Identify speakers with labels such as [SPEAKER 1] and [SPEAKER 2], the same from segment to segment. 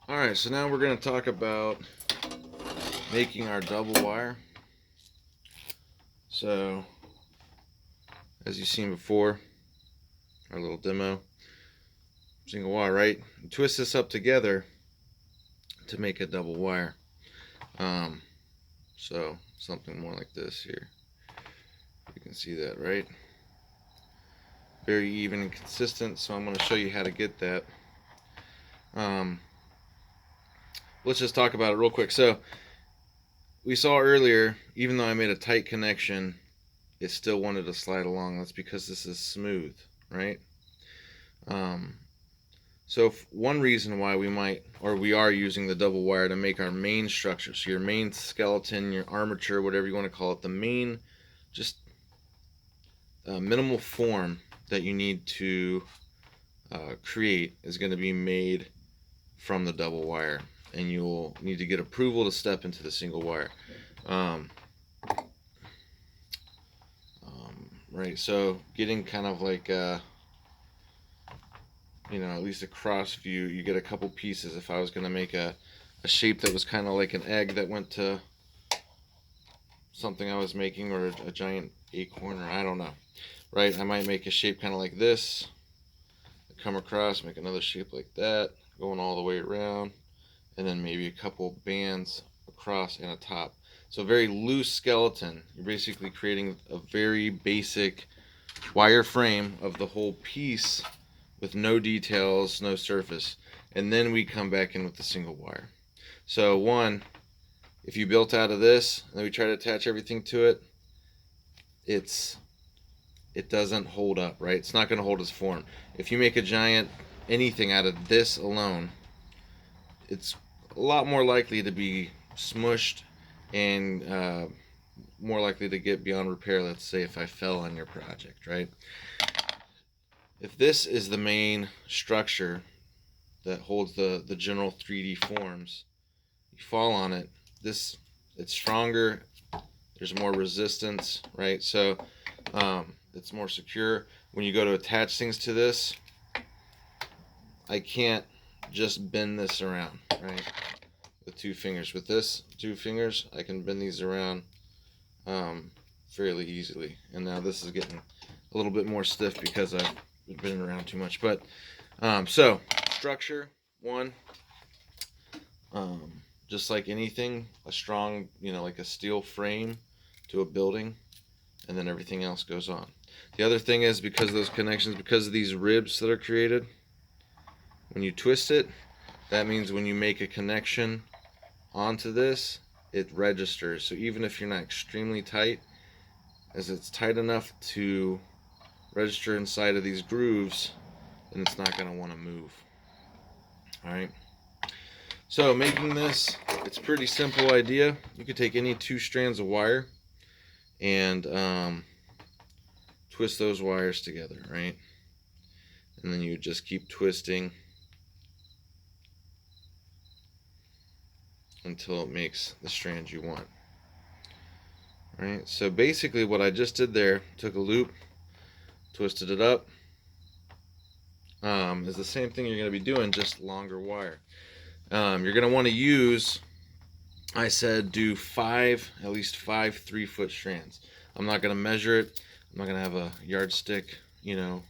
[SPEAKER 1] Alright, so now we're going to talk about making our double wire. So, as you've seen before, our little demo, single wire, right? You twist this up together to make a double wire. So, something more like this here. You can see that, right? Very even and consistent, so I'm going to show you how to get that. Let's just talk about it real quick. So, we saw earlier, even though I made a tight connection, it still wanted to slide along. That's because this is smooth, right? So one reason why we are using the double wire to make our main structure, so your main skeleton, your armature, whatever you want to call it, the main, just minimal form that you need to create is going to be made from the double wire, and you'll need to get approval to step into the single wire. Right, so getting kind of like at least a cross view, you get a couple pieces. If I was going to make a shape that was kind of like an egg that went to something I was making, or a giant acorn, or I don't know, right? I might make a shape kind of like this, come across, make another shape like that, going all the way around, and then maybe a couple bands across and a top. So a very loose skeleton. You're basically creating a very basic wire frame of the whole piece with no details, no surface. And then we come back in with the single wire. So if you built out of this and then we try to attach everything to it, it doesn't hold up, right? It's not going to hold its form. If you make a giant anything out of this alone, it's a lot more likely to be smushed and more likely to get beyond repair. Let's say if I fell on your project, right? If this is the main structure that holds the general 3D forms, you fall on it, it's stronger, there's more resistance, right? So it's more secure. When you go to attach things to this, I can't just bend this around, right? With 2 fingers. With this 2 fingers, I can bend these around fairly easily. And now this is getting a little bit more stiff because I've been around too much. But so structure 1, just like anything, a strong, like a steel frame to a building, and then everything else goes on. The other thing is, because of those connections, because of these ribs that are created, when you twist it, that means when you make a connection onto this, it registers. So even if you're not extremely tight, as it's tight enough to register inside of these grooves, then it's not going to want to move. Alright, so making this, it's a pretty simple idea. You could take any 2 strands of wire and twist those wires together, right? And then you just keep twisting until it makes the strands you want. Right, so basically what I just did there, took a loop, twisted it up, is the same thing you're going to be doing, just longer wire. You're going to want to use, I said, do at least 5 3-foot strands. I'm not going to measure it. I'm not going to have a yardstick, well,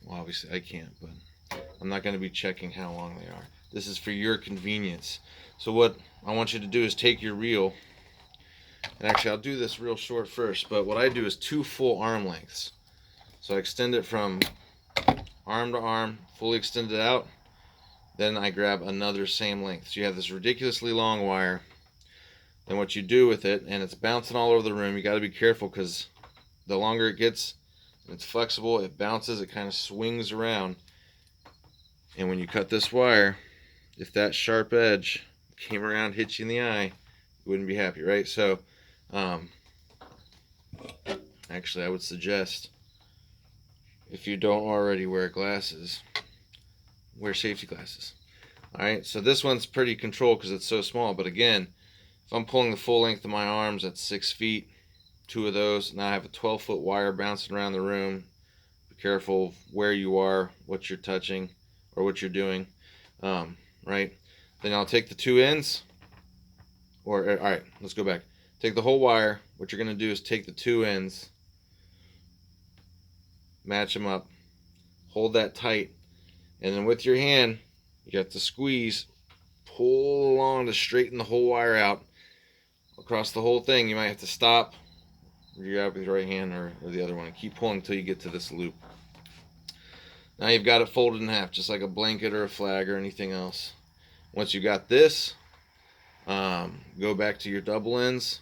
[SPEAKER 1] obviously I can't, but I'm not going to be checking how long they are. This is for your convenience. So what I want you to do is take your reel, and actually I'll do this real short first, but what I do is 2 full arm lengths. So I extend it from arm to arm, fully extend it out, then I grab another same length. So you have this ridiculously long wire. Then what you do with it, and it's bouncing all over the room, you got to be careful, because the longer it gets, and it's flexible, it bounces, it kind of swings around. And when you cut this wire, if that sharp edge came around, hit you in the eye, you wouldn't be happy, right? So actually I would suggest, if you don't already wear glasses, wear safety glasses. Alright, so this one's pretty controlled because it's so small, but again, if I'm pulling the full length of my arms at 6 feet, 2 of those, now I have a 12-foot wire bouncing around the room. Be careful where you are, what you're touching, or what you're doing, right? Then I'll take the two ends, all right, let's go back. Take the whole wire. What you're going to do is take the two ends, match them up, hold that tight, and then with your hand, you have to squeeze, pull along to straighten the whole wire out across the whole thing. You might have to stop, grab with your right hand or the other one, and keep pulling until you get to this loop. Now you've got it folded in half, just like a blanket or a flag or anything else. Once you got this, go back to your double ends.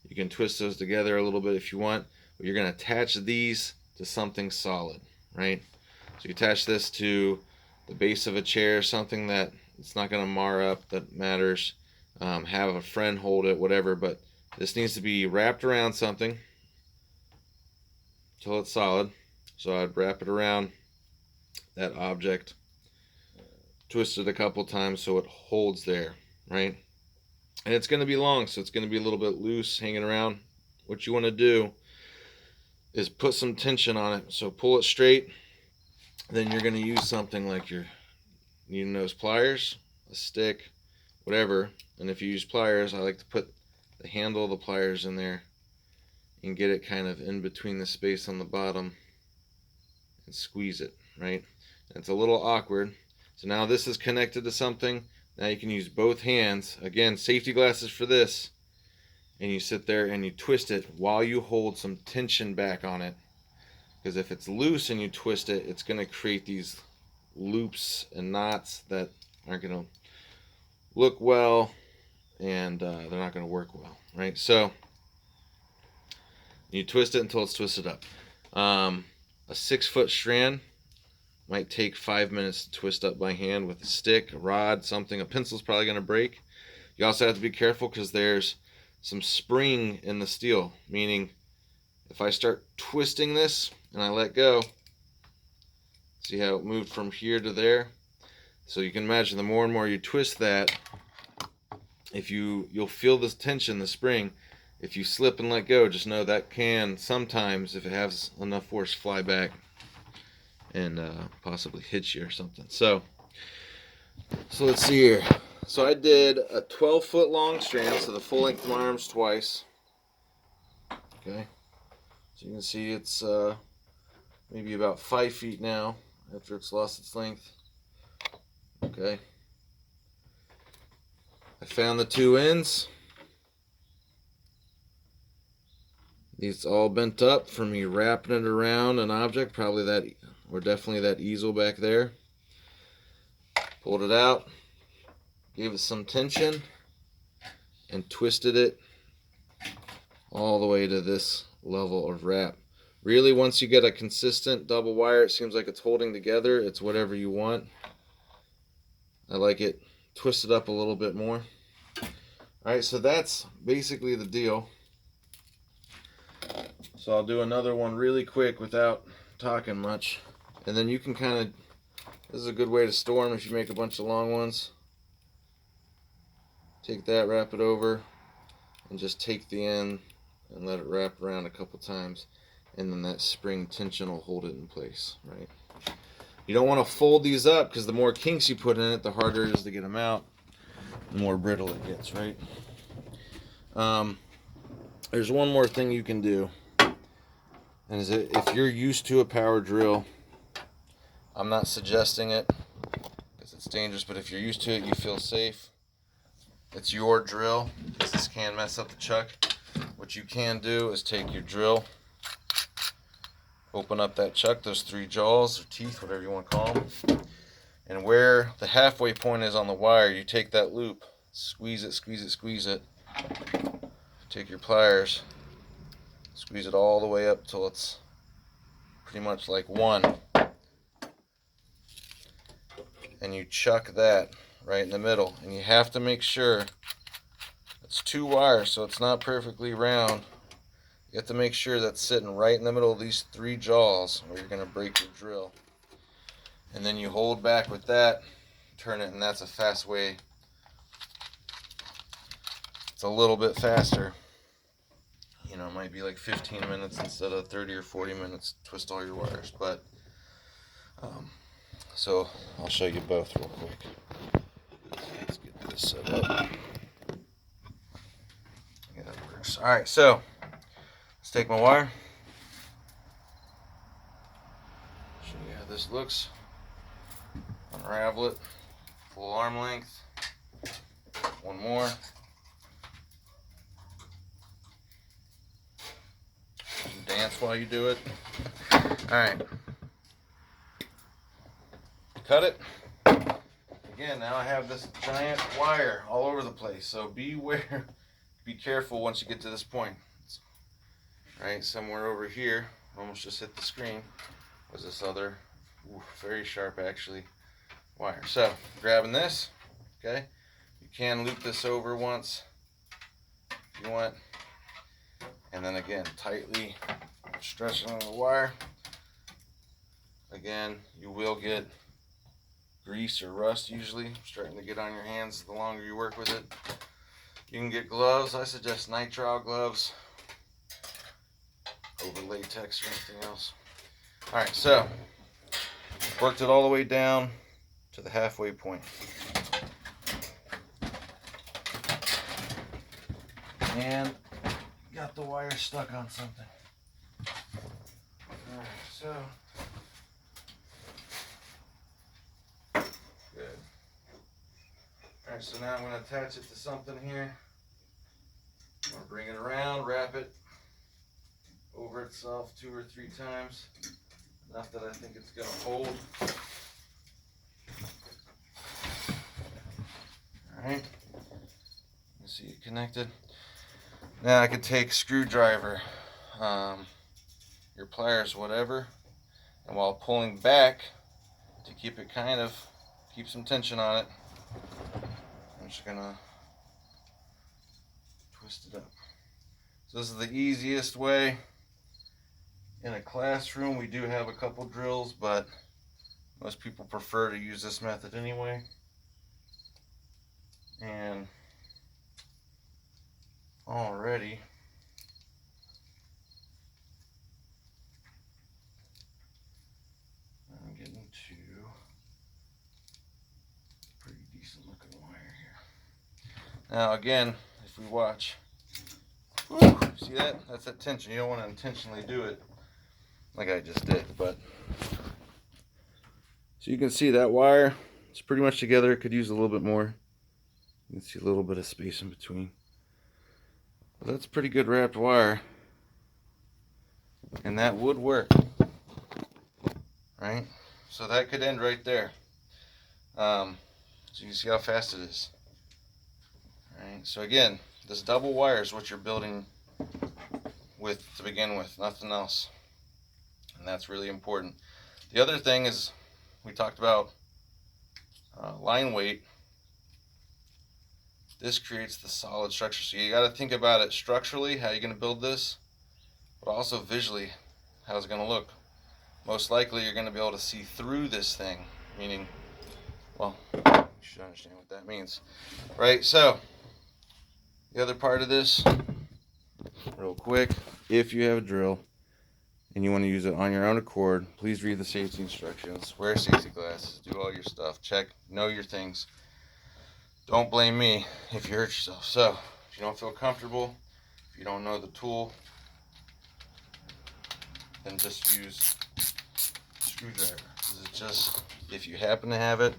[SPEAKER 1] You can twist those together a little bit if you want, but you're going to attach these to something solid, right? So you attach this to the base of a chair, something that it's not going to mar up, that matters. Have a friend hold it, whatever, but this needs to be wrapped around something until it's solid. So I'd wrap it around that object, twist it a couple times so it holds there, right? And it's going to be long, so it's going to be a little bit loose hanging around. What you want to do is put some tension on it. So pull it straight. Then you're going to use something like your needle nose pliers, a stick, whatever. And if you use pliers, I like to put the handle of the pliers in there and get it kind of in between the space on the bottom and squeeze it, right? And it's a little awkward. So now this is connected to something. Now you can use both hands. Again, safety glasses for this. And you sit there and you twist it while you hold some tension back on it. Because if it's loose and you twist it, it's going to create these loops and knots that aren't going to look well, and they're not going to work well, right? So you twist it until it's twisted up. A 6-foot strand might take 5 minutes to twist up by hand with a stick, a rod, something. A pencil's probably going to break. You also have to be careful because there's some spring in the steel, meaning if I start twisting this and I let go, see how it moved from here to there? So you can imagine the more and more you twist that, you'll feel this tension, the spring. If you slip and let go, just know that can sometimes, if it has enough force, fly back and possibly hit you or something. So let's see here. So I did a 12-foot long strand, so the full length of my arms twice. Okay, so you can see it's maybe about 5 feet now after it's lost its length. Okay, I found the two ends. It's all bent up from me wrapping it around an object, probably that, or definitely that easel back there. Pulled it out, gave it some tension, and twisted it all the way to this level of wrap. Really, once you get a consistent double wire, it seems like it's holding together. It's whatever you want. I like it twisted up a little bit more. Alright, so that's basically the deal. So I'll do another one really quick without talking much. And then you can kind of, this is a good way to store them if you make a bunch of long ones. Take that, wrap it over, and just take the end and let it wrap around a couple times. And then that spring tension will hold it in place, right? You don't want to fold these up because the more kinks you put in it, the harder it is to get them out, the more brittle it gets, right? There's one more thing you can do, and is if you're used to a power drill, I'm not suggesting it because it's dangerous, but if you're used to it, you feel safe. It's your drill, because this can mess up the chuck. What you can do is take your drill, open up that chuck, those 3 jaws or teeth, whatever you want to call them, and where the halfway point is on the wire, you take that loop, squeeze it, squeeze it, squeeze it. Take your pliers, squeeze it all the way up till it's pretty much like one, and you chuck that right in the middle. And you have to make sure it's 2 wires, so it's not perfectly round. You have to make sure that's sitting right in the middle of these 3 jaws, or you're going to break your drill. And then you hold back with that, turn it, and that's a fast way. It's a little bit faster. You know, it might be like 15 minutes instead of 30 or 40 minutes to twist all your wires. But so I'll show you both real quick. Let's get this set up. Yeah, that works. All right, so let's take my wire. Show you how this looks. Unravel it, full arm length. One more. Dance while you do it. All right. Cut it. Again, now I have this giant wire all over the place. So beware, be careful once you get to this point. Right, somewhere over here, almost just hit the screen, was this other, very sharp actually, wire. So, grabbing this, okay, you can loop this over once if you want, and then again, tightly stretching on the wire. Again, you will get grease or rust usually starting to get on your hands the longer you work with it. You can get gloves. I suggest nitrile gloves over latex or anything else. All right, so worked it all the way down to the halfway point. And got the wire stuck on something. All right, so good. All right, so now I'm going to attach it to something here. I'm going to bring it around, wrap it over itself 2 or 3 times. Enough that I think it's going to hold. Alright. You see it connected. Now I could take a screwdriver, your pliers, whatever, and while pulling back to keep it keep some tension on it, I'm just going to twist it up. So this is the easiest way. In a classroom, we do have a couple drills, but most people prefer to use this method anyway. And already I'm getting to pretty decent looking wire here. Now again, if we watch, see that? That's that tension. You don't want to intentionally do it like I just did, but so you can see that wire, it's pretty much together. It could use a little bit more. You can see a little bit of space in between. But that's pretty good wrapped wire. And that would work. Right? So that could end right there. So you can see how fast it is. Right? So again, this double wire is what you're building with to begin with, nothing else. And that's really important. The other thing is, we talked about line weight. This creates the solid structure. So you got to think about it structurally, how you're going to build this, but also visually, how it's going to look. Most likely you're going to be able to see through this thing, meaning, well, you should understand what that means. Right, so the other part of this, real quick, if you have a drill and you want to use it on your own accord, please read the safety instructions, wear safety glasses, do all your stuff, check, know your things. Don't blame me if you hurt yourself. So, if you don't feel comfortable, if you don't know the tool, then just use a screwdriver. It's just, if you happen to have it,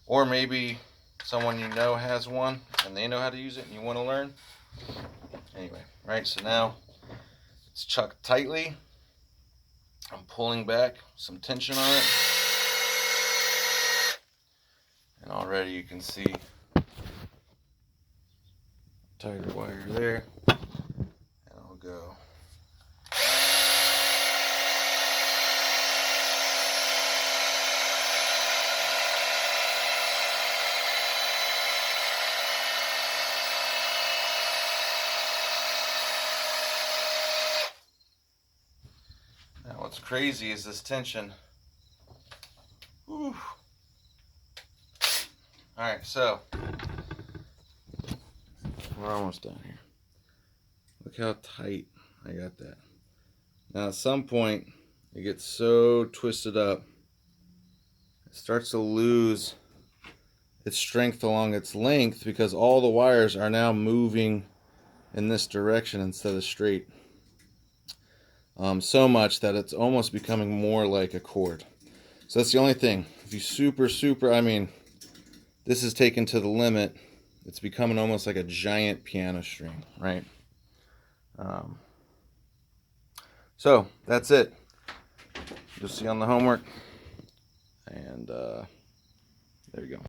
[SPEAKER 1] or maybe someone you know has one and they know how to use it and you want to learn. Anyway, right, so now it's chucked tightly. I'm pulling back some tension on it, and already you can see tighter wire there, and I'll go. Now what's crazy is this tension. Whew. Alright, so we're almost done here. Look how tight I got that. Now at some point it gets so twisted up, it starts to lose its strength along its length, because all the wires are now moving in this direction instead of straight. So much that it's almost becoming more like a cord. So that's the only thing. If you super, I mean, this is taken to the limit. It's becoming almost like a giant piano string, right? So that's it. You'll see on the homework. And there you go.